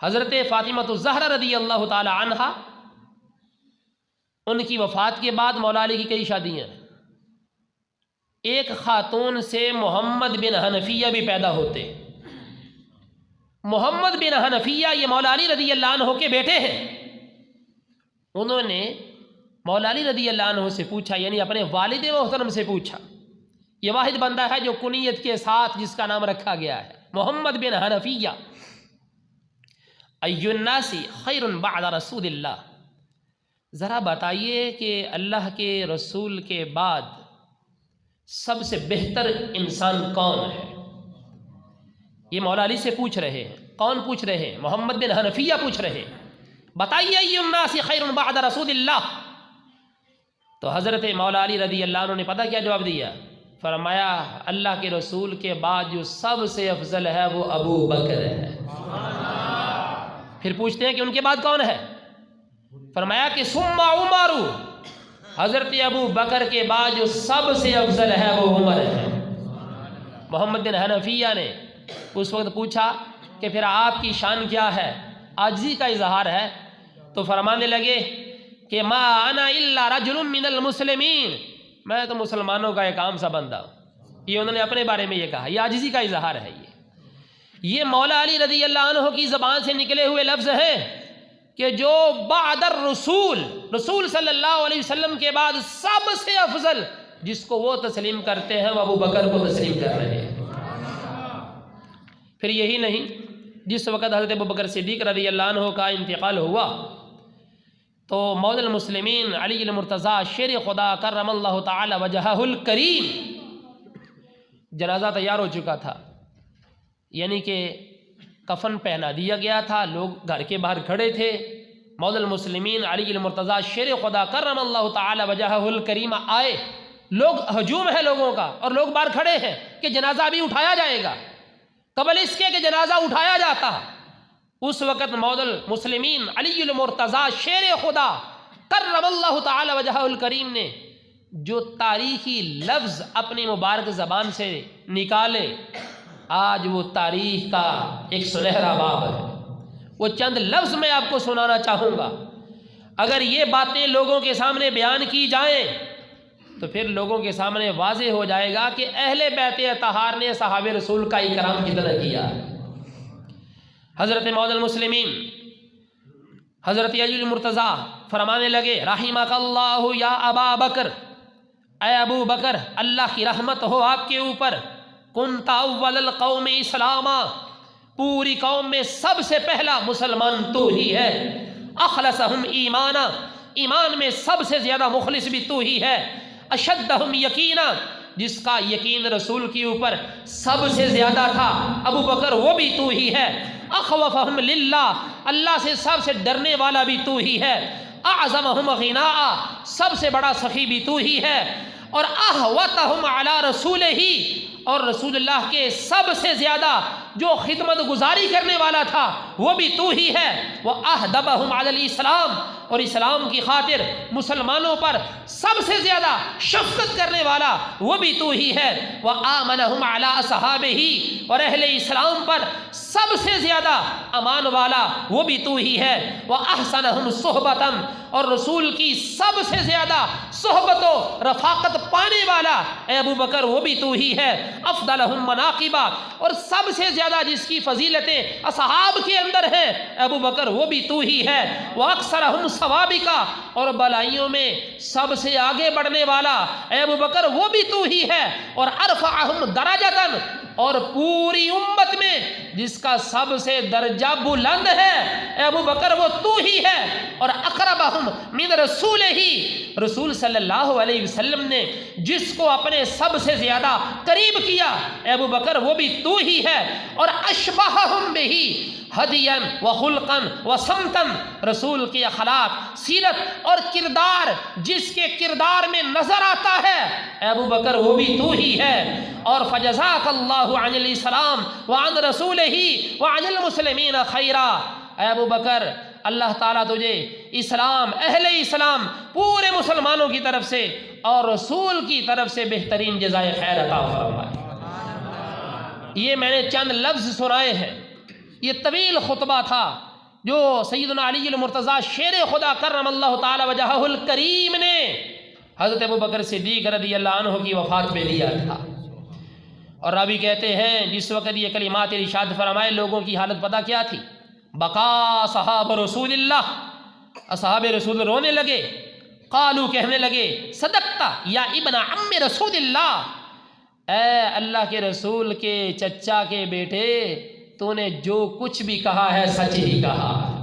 حضرت فاطمہ الزہرا رضی اللہ تعالی عنہا، ان کی وفات کے بعد مولا علی کی کئی شادیاں ہیں۔ ایک خاتون سے محمد بن حنفیہ بھی پیدا ہوتے۔ محمد بن حنفیہ یہ مولا علی رضی اللہ عنہ کے بیٹے ہیں۔ انہوں نے مولا علی رضی اللہ عنہ سے پوچھا، یعنی اپنے والد محترم سے پوچھا، یہ واحد بندہ ہے جو کنیت کے ساتھ جس کا نام رکھا گیا ہے محمد بن حنفیہ، ای الناس خیر بعد رسول اللہ، ذرا بتائیے کہ اللہ کے رسول کے بعد سب سے بہتر انسان کون ہے؟ یہ مولا علی سے پوچھ رہے ہیں۔ کون پوچھ رہے ہیں؟ محمد بن حنفیہ پوچھ رہے ہیں، بتائیے ای الناس خیر بعد رسول اللہ۔ تو حضرت مولا علی رضی اللہ عنہ نے پتہ کیا جواب دیا؟ فرمایا اللہ کے رسول کے بعد جو سب سے افضل ہے وہ ابو بکر ہے۔ پھر پوچھتے ہیں کہ ان کے بعد کون ہے؟ فرمایا کہ ثم عمر، حضرت ابو بکر کے بعد جو سب سے افضل ہے وہ عمر ہے۔ محمد بن حنفیہ نے اس وقت پوچھا کہ پھر آپ کی شان کیا ہے؟ عاجزی کا اظہار ہے۔ تو فرمانے لگے کہ ما انا الا رجل من المسلمین، میں تو مسلمانوں کا ایک عام سا بندہ ہوں۔ یہ انہوں نے اپنے بارے میں یہ کہا، یہ عاجزی کا اظہار ہے۔ یہ مولا علی رضی اللہ عنہ کی زبان سے نکلے ہوئے لفظ ہیں کہ جو بعد الرسول، رسول صلی اللہ علیہ وسلم کے بعد سب سے افضل جس کو وہ تسلیم کرتے ہیں وہ ابو بکر کو تسلیم کر رہے ہیں۔ پھر یہی نہیں، جس وقت حضرت ابو بکر صدیق رضی اللہ عنہ کا انتقال ہوا تو مولا المسلمین علی المرتضیٰ شیر خدا کرم اللہ تعالی وجہہ الکریم، جنازہ تیار ہو چکا تھا، یعنی کہ کفن پہنا دیا گیا تھا، لوگ گھر کے باہر کھڑے تھے۔ مولا المسلمین علی المرتضیٰ شیر خدا کرم اللہ تعالی وجہہ الکریم آئے، لوگ ہجوم ہے لوگوں کا اور لوگ باہر کھڑے ہیں کہ جنازہ ابھی اٹھایا جائے گا۔ قبل اس کے کہ جنازہ اٹھایا جاتا، اس وقت مولا المسلمین علی المرتضیٰ شیر خدا کرم اللہ تعالی وجہہ الکریم نے جو تاریخی لفظ اپنی مبارک زبان سے نکالے، آج وہ تاریخ کا ایک سنہرا باب ہے۔ وہ چند لفظ میں آپ کو سنانا چاہوں گا، اگر یہ باتیں لوگوں کے سامنے بیان کی جائیں تو پھر لوگوں کے سامنے واضح ہو جائے گا کہ اہل بیت اطہار نے صحابہ رسول کا اکرام کتنا کیا۔ حضرت مولا المسلمین حضرت علی المرتضیٰ فرمانے لگے رحمک اللہ یا ابا بکر، اے ابو بکر اللہ کی رحمت ہو آپ کے اوپر، کنت اول القوم اسلاما، پوری قوم میں سب سے پہلا مسلمان تو ہی ہے، اخلصہم ایمانا، ایمان میں سب سے زیادہ مخلص بھی تو ہی ہے، اشدہم یقینا، جس کا یقین رسول کے اوپر سب سے زیادہ تھا ابو بکر وہ بھی تو ہی ہے، اخوفہم للہ، اللہ سے سب سے ڈرنے والا بھی تو ہی ہے، اعظمہم غناء، سب سے بڑا سخی بھی تو ہی ہے، اور احوتہم علی رسولہ، اور رسول اللہ کے سب سے زیادہ جو خدمت گزاری کرنے والا تھا وہ بھی تو ہی ہے، وَأَحْدَبَهُمْ عَلَى الْإِسْلَامِ، اور اسلام کی خاطر مسلمانوں پر سب سے زیادہ شفقت کرنے والا وہ بھی تو ہی ہے، وَآمَنَهُمْ عَلَىٰ أَصْحَابِهِ، اور اہل اسلام پر سب سے زیادہ امان والا وہ بھی تو ہی ہے، وَأَحْسَنَهُمْ صُحْبَةً، اور رسول کی سب سے زیادہ صحبت و رفاقت پانے والا اے ابو بکر وہ بھی تو ہی ہے، افضلہم مناقبہ، اور سب سے زیادہ جس کی فضیلتیں اصحاب کے اندر ہیں ابو بکر وہ بھی تو ہی ہے، واکثرہم ثوابکا، اور بلائیوں میں سب سے آگے بڑھنے والا اے ابو بکر وہ بھی تو ہی ہے، اور ارفعہم درجتاً، اور پوری امت میں جس کا سب سے درجہ بلند ہے اے ابو بکر وہ تو ہی ہے، اور اقربہم من رسولہ، رسول صلی اللہ علیہ وسلم نے جس کو اپنے سب سے زیادہ قریب کیا اے ابو بکر وہ بھی تو ہی ہے، اور اشبہہم بہ ہدیاً وخلقاً وسمتاً، رسول کی اخلاق، سیرت اور کردار جس کے کردار میں نظر آتا ہے اے ابو بکر وہ بھی تو ہی ہے، اور فجزاک اللہ عن الاسلام وعن رسولہ وعن المسلمین خیرا، اے ابو بکر اللہ تعالیٰ تجھے اسلام، اہل اسلام، پورے مسلمانوں کی طرف سے اور رسول کی طرف سے بہترین جزائے خیر عطا فرمائے۔ یہ میں نے چند لفظ سنائے ہیں، یہ طویل خطبہ تھا جو سیدنا علی المرتضیٰ شیر خدا کرم اللہ تعالی وجہہ الکریم نے حضرت ابوبکر صدیق رضی اللہ عنہ کی وفات میں دیا تھا۔ اور راوی کہتے ہیں جس وقت یہ کلمات ارشاد فرمائے لوگوں کی حالت پتہ کیا تھی؟ بقا صحاب رسول اللہ، اصحاب رسول رونے لگے، قالو کہنے لگے صدقتا یا ابن عم رسول اللہ، اے اللہ کے رسول کے چچا کے بیٹے تو نے جو کچھ بھی کہا ہے سچ ہی کہا۔